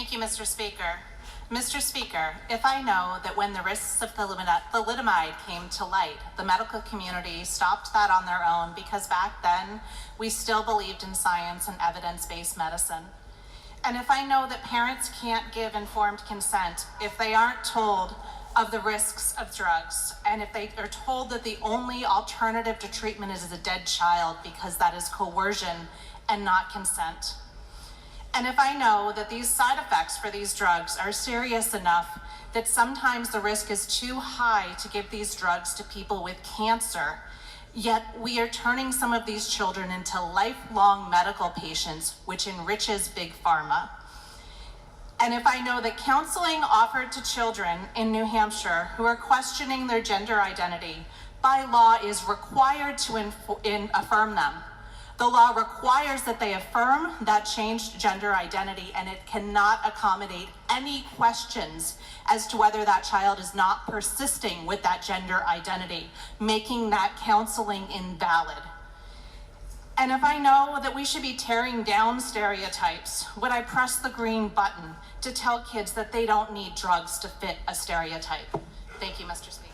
Thank you, Mr. Speaker. Mr. Speaker, if I know that when the risks of thalidomide came to light, the medical community stopped that on their own because back then we still believed in science and evidence-based medicine. And if I know that parents can't give informed consent if they aren't told of the risks of drugs, and if they are told that the only alternative to treatment is a dead child because that is coercion and not consent. And if I know that these side effects for these drugs are serious enough that sometimes the risk is too high to give these drugs to people with cancer, yet we are turning some of these children into lifelong medical patients, which enriches big pharma. And if I know that counseling offered to children in New Hampshire who are questioning their gender identity by law is required to affirm them. The law requires that they affirm that changed gender identity, and it cannot accommodate any questions as to whether that child is not persisting with that gender identity, making that counseling invalid. And if I know that we should be tearing down stereotypes, would I press the green button to tell kids that they don't need drugs to fit a stereotype? Thank you, Mr. Speaker.